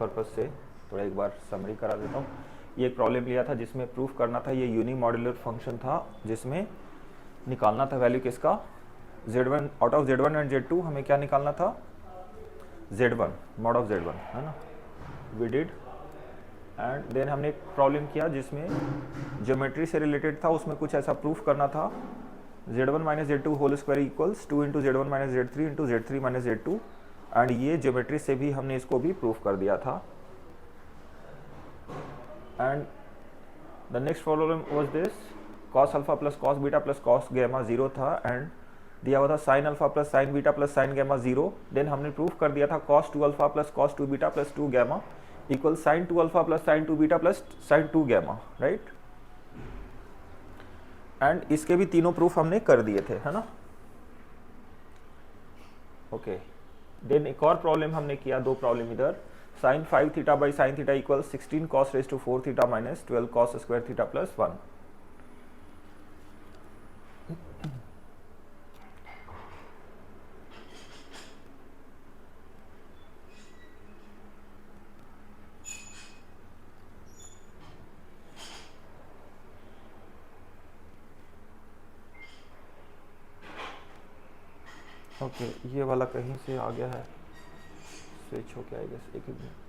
Purpose से थोड़ा एक बार समरी करा देता हूँ। ये एक प्रॉब्लम लिया था जिसमें प्रूफ करना था, ये यूनी मॉड्यूलर फंक्शन था जिसमें निकालना था वैल्यू किसका, z1 out of z1 and z2 हमें क्या निकालना था, z1 मॉड ऑफ z1, है ना, वी डिड। एंड देन हमने एक प्रॉब्लम किया जिसमें ज्योमेट्री से रिलेटेड था, उसमें कुछ ऐसा प्रूफ करना था z1 minus z2 whole square equals 2 into z1 minus z3 into z3 minus z2, and ये ज्योमेट्री से भी हमने इसको भी प्रूफ कर दिया था। And the next problem was this, cos alpha plus cos beta plus cos gamma 0 था, एंड दिया हुआ था sin alpha plus sin beta plus sin gamma 0। Then हमने प्रूफ कर दिया था cos 2 alpha plus cos 2 beta plus 2 gamma equal sin 2 alpha plus sin 2 beta plus sin 2 gamma, right. And इसके भी तीनों प्रूफ हमने कर दिए थे, है ना। ओके, देन एक और प्रॉब्लम हमने किया, दो प्रॉब्लम इधर, sin 5 theta by sin theta equal 16 cos raise to 4 theta minus 12 cos square theta plus 1। Okay, ये वाला कहीं से आ गया है, स्विच हो गया, आई गेस, एक ही मिनट।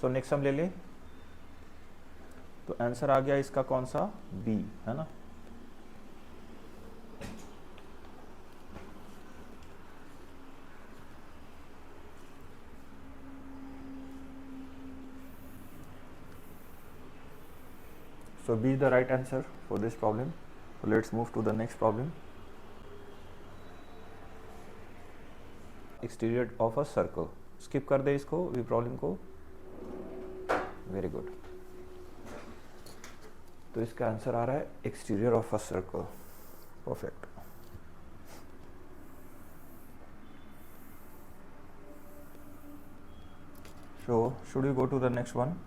सो नेक्स्ट हम ले लें, तो आंसर आ गया इसका कौन सा, बी, है ना। So B is the right answer for this problem. So let's move to the next problem. Exterior of a circle. Skip कर दे इसको, ये प्रॉब्लम को। Very good. तो इसका आंसर आ रहा है exterior of a circle. Perfect. So should we go to the next one?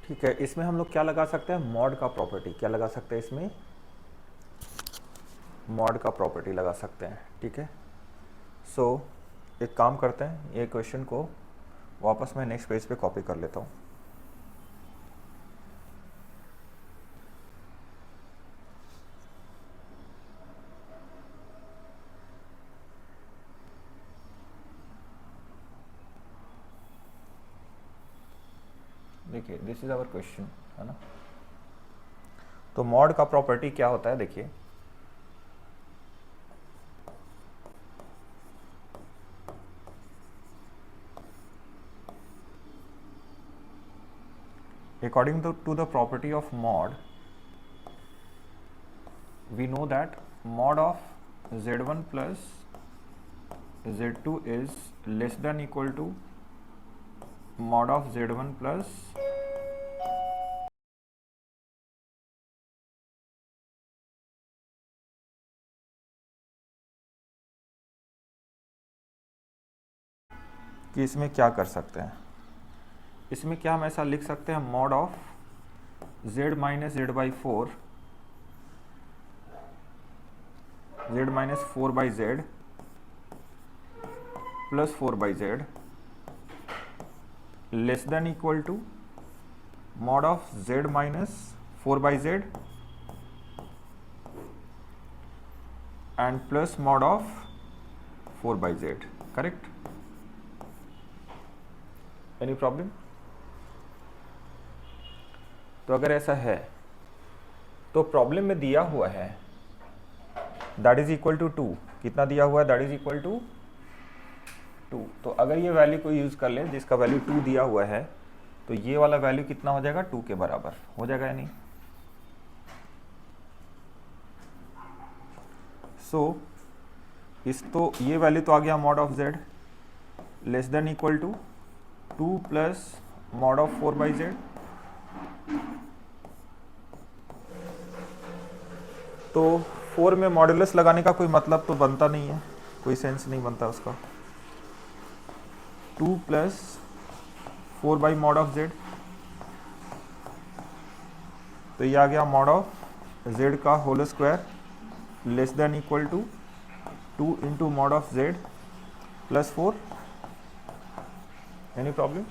ठीक है, इसमें हम लोग क्या लगा सकते हैं, मॉड का प्रॉपर्टी। क्या लगा सकते हैं इसमें, मॉड का प्रॉपर्टी लगा सकते हैं, ठीक है। सो एक काम करते हैं, ये क्वेश्चन को वापस मैं नेक्स्ट पेज पे कॉपी कर लेता हूँ। देखिए, दिस इज आवर क्वेश्चन, है ना। तो मॉड का प्रॉपर्टी क्या होता है, देखिए, according to the property of mod, we know that mod of z1 plus z2 is less than equal to mod of z1 plus कि इसमें क्या कर सकते हैं, इसमें क्या हम ऐसा लिख सकते हैं, mod of z minus Z by 4, z minus 4 by Z plus 4 by Z less than equal to mod of z minus 4 by Z and plus mod of 4 by z, correct? Any problem? तो अगर ऐसा है तो problem में दिया हुआ है that is equal to 2, कितना दिया हुआ है, दैट इज इक्वल टू 2। तो अगर ये वैल्यू को यूज कर ले जिसका वैल्यू 2 दिया हुआ है, तो ये वाला वैल्यू कितना हो जाएगा, 2 के बराबर हो जाएगा या नहीं? सो तो ये वैल्यू तो आ गया mod of z less than equal to 2 plus mod of 4 by z। तो 4 में मॉड्यूलस लगाने का कोई मतलब तो बनता नहीं है, कोई सेंस नहीं बनता उसका। 2 plus 4 by mod of z, तो ये आ गया मॉड ऑफ z का whole square less than equal to 2 into mod of z plus 4। Any problem?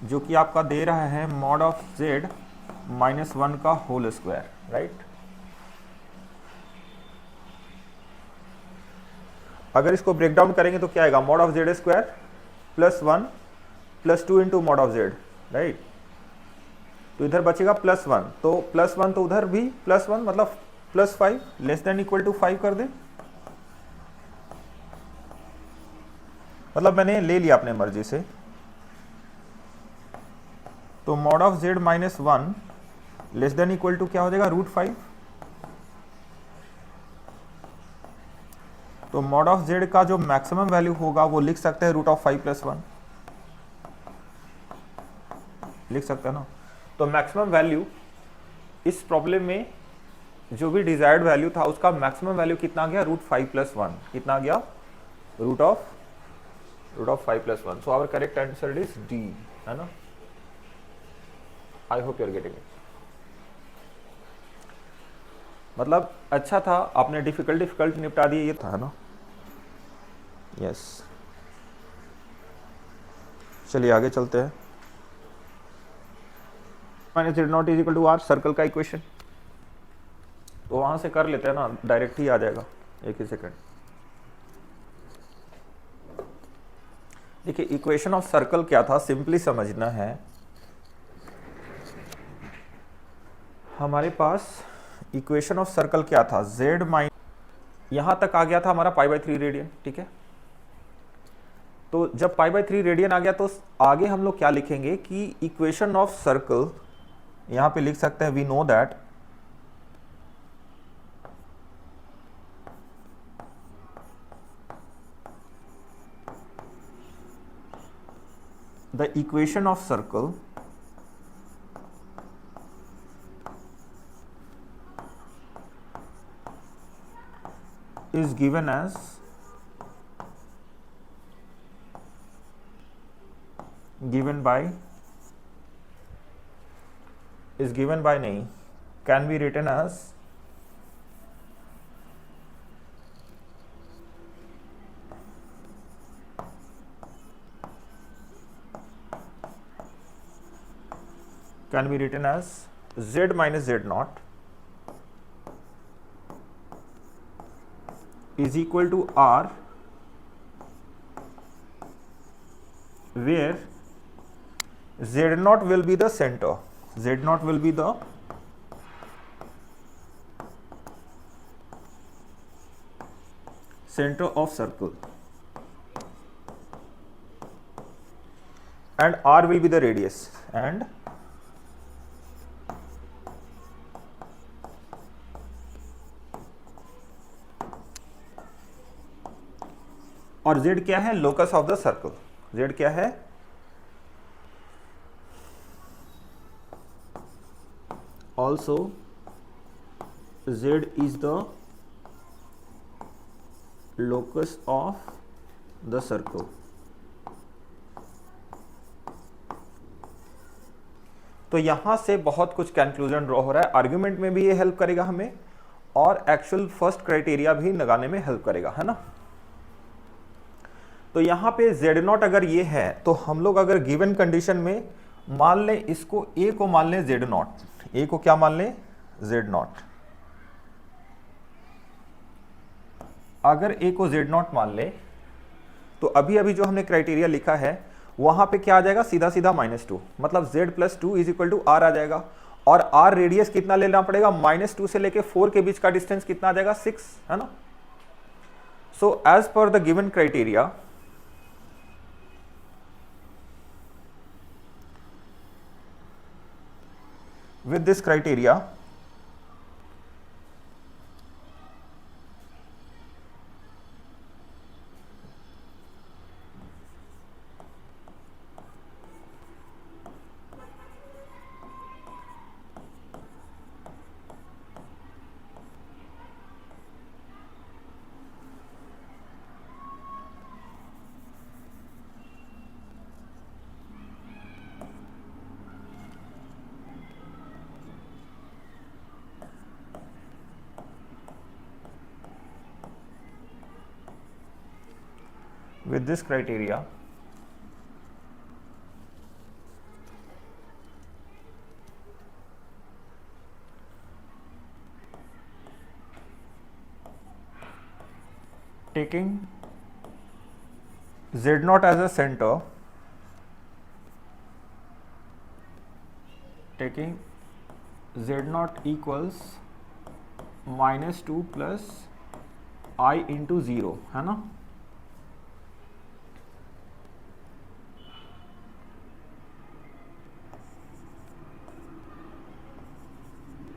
जो कि आपका दे रहा है मॉड ऑफ z माइनस 1 का होल स्क्वायर, राइट? अगर इसको ब्रेक डाउन करेंगे तो क्या आएगा, mod of z square plus 1 plus 2 into mod of z, right? तो इधर बचेगा प्लस 1, तो प्लस 1 तो उधर भी प्लस 1 मतलब plus 5 less than equal to 5 कर दे। मतलब मैंने ले लिया अपने मर्जी से। तो mod of z minus 1 less than equal to क्या हो जाएगा, √5। तो मॉड ऑफ z का जो मैक्सिमम वैल्यू होगा वो लिख सकते हैं √5 प्लस 1, लिख सकते हैं ना? तो मैक्सिमम वैल्यू इस प्रॉब्लम में जो भी डिजायर्ड वैल्यू था उसका मैक्सिमम वैल्यू कितना आ गया, √5 प्लस 1, कितना आ गया, root of 5 plus 1। So our correct answer is D, है ना? I hope you are getting it. मतलब अच्छा था, आपने डिफिकल्ट निपटा दिए, ये था ना? यस। चलिए आगे चलते हैं। Minus z not is equal to r, circle का इक्वेशन तो वहां से कर लेते हैं ना, डायरेक्ट ही आ जाएगा। एक ही सेकंड। देखिए इक्वेशन ऑफ सर्कल क्या था, सिंपली समझना है। हमारे पास इक्वेशन ऑफ सर्कल क्या था, z माइन, यहां तक आ गया था हमारा π/3 रेडियन, ठीक है? तो जब π/3 रेडियन आ गया तो आगे हम लोग क्या लिखेंगे कि इक्वेशन ऑफ सर्कल, यहां पे लिख सकते हैं we know that the equation of circle is given as नहीं, can be written as z minus z naught is equal to r, where z naught will be the center, z naught will be the center of circle and r will be the radius, and और z क्या है, locus of the circle, z क्या है, also z is the locus of the circle. तो यहां से बहुत कुछ कंक्लूजन ड्रॉ हो रहा है, आर्ग्यूमेंट में भी ये हेल्प करेगा हमें और एक्चुअल फर्स्ट क्राइटेरिया भी लगाने में हेल्प करेगा, है ना? तो यहाँ पे z0 अगर ये है तो हम लोग अगर गिवन कंडीशन में मान लें इसको a को मान लें z0, a को क्या मान लें Z0। अगर A को Z0 मान ले तो अभी अभी जो हमने क्राइटेरिया लिखा है वहां पे क्या आ जाएगा, सीधा सीधा -2, मतलब Z+2 is equal to R आ जाएगा। और R रेडियस कितना लेना पड़ेगा, -2 से लेके 4 के बीच का डिस्टेंस कितना आ जाएगा, 6, है ना। So as per the given criteria with this criteria with this criteria taking Z0 as a center, taking Z0 equals -2 plus I into 0, है ना।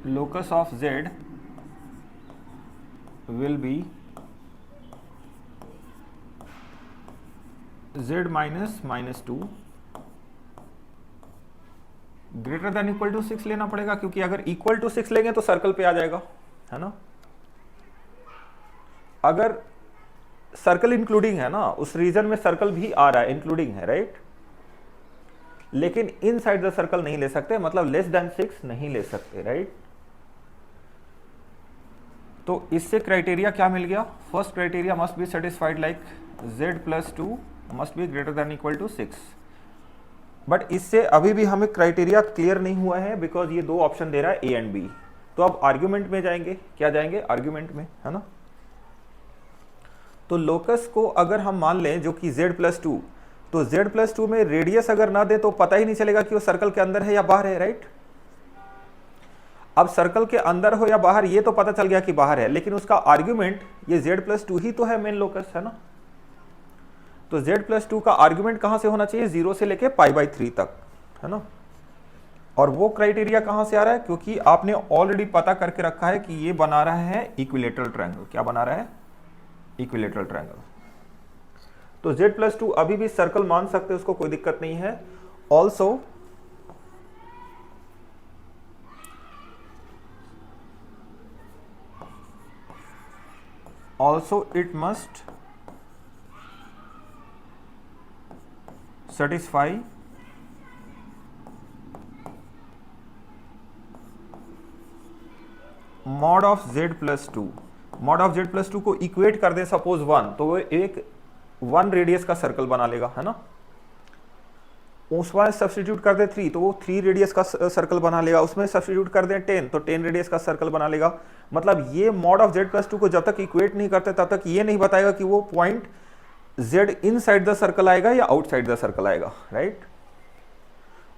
Locus of Z will be Z minus -2 greater than equal to 6 लेना पड़ेगा, क्योंकि अगर equal to 6 लेंगे तो circle पे आ जाएगा, है ना। अगर सर्कल इंक्लूडिंग है ना, उस रीजन में सर्कल भी आ रहा है, इंक्लूडिंग है, राइट। लेकिन इन साइड द सर्कल नहीं ले सकते, मतलब लेस देन 6 नहीं ले सकते, राइट। तो इससे क्राइटेरिया क्या मिल गया, first criteria must be satisfied like Z+2 must be greater than equal to 6। But इससे अभी भी हमें क्राइटेरिया क्लियर नहीं हुआ है, बिकॉज ये दो ऑप्शन दे रहा है A एंड B। तो अब आर्ग्यूमेंट में जाएंगे, क्या जाएंगे, आर्ग्यूमेंट में, है ना। तो लोकस को अगर हम मान लें जो कि Z+2, तो Z+2 में रेडियस अगर ना दे तो पता ही नहीं चलेगा कि वो सर्कल के अंदर है या बाहर है, राइट। अब सर्कल के अंदर हो या बाहर ये तो पता चल गया कि बाहर है, लेकिन उसका आर्ग्यूमेंट ये Z+2 ही तो है मेन लोकस, है ना। तो Z+2 का आर्ग्यूमेंट कहां से होना चाहिए, 0 से लेके π/3 तक, है ना। और वो क्राइटेरिया कहां से आ रहा है, क्योंकि आपने ऑलरेडी पता करके रखा है कि ये बना रहा है इक्विलेटरल ट्रायंगल। क्या बना रहा है, इक्विलेटरल ट्रायंगल। तो Z+2 अभी भी सर्कल मान सकते हैं, उसको कोई दिक्कत नहीं है। also it must satisfy mod of Z+2। mod of Z+2 को इक्वेट कर दें सपोज 1, तो वो एक 1 रेडियस का सर्कल बना लेगा, है ना। उसमें सब्स्टिट्यूट कर दें 3, तो वो 3 रेडियस का सर्कल बना लेगा। उसमें सब्स्टिट्यूट कर दें 10, तो 10 रेडियस का सर्कल बना लेगा। मतलब ये मॉड ऑफ Z+2 को जब तक इक्वेट नहीं करते तब तक ये नहीं बताएगा कि वो point Z in side the circle आएगा या आउटसाइड द सर्कल आएगा, राइट।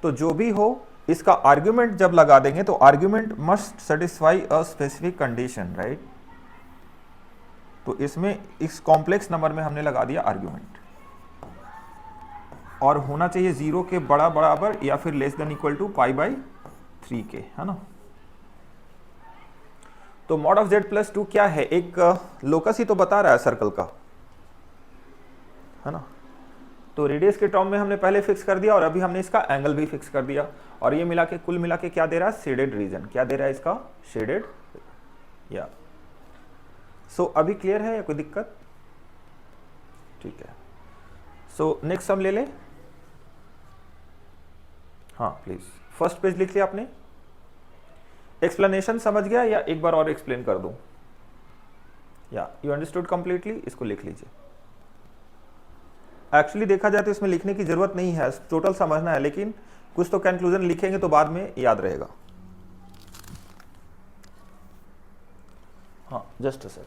तो जो भी हो, इसका आर्ग्यूमेंट जब लगा देंगे तो argument must satisfy a specific condition, right. तो इसमें इस कॉम्प्लेक्स नंबर में हमने लगा दिया आर्ग्यूमेंट, और होना चाहिए 0 के बराबर या फिर लेस देन इक्वल टू π/3 के, है ना। तो मॉड ऑफ Z+2 क्या है, एक लोकस ही तो बता रहा है सर्कल का, है ना। तो रेडियस के टर्म में हमने पहले फिक्स कर दिया और अभी हमने इसका एंगल भी फिक्स कर दिया, और ये मिला के कुल मिला के क्या दे रहा है, शेडेड रीजन। क्या दे रहा है इसका, शेडेड, या। सो अभी क्लियर है या कोई दिक्कत, ठीक है। सो नेक्स्ट हम ले लें, हाँ प्लीज। फर्स्ट पेज लिख लिया आपने, एक्सप्लेनेशन समझ गया या एक बार और एक्सप्लेन कर दूं, या यू अंडरस्टूड कंप्लीटली, इसको लिख लीजिए। एक्चुअली देखा जाए तो इसमें लिखने की जरूरत नहीं है, टोटल समझना है, लेकिन कुछ तो कंक्लूजन लिखेंगे तो बाद में याद रहेगा। हाँ जस्ट अ सेक।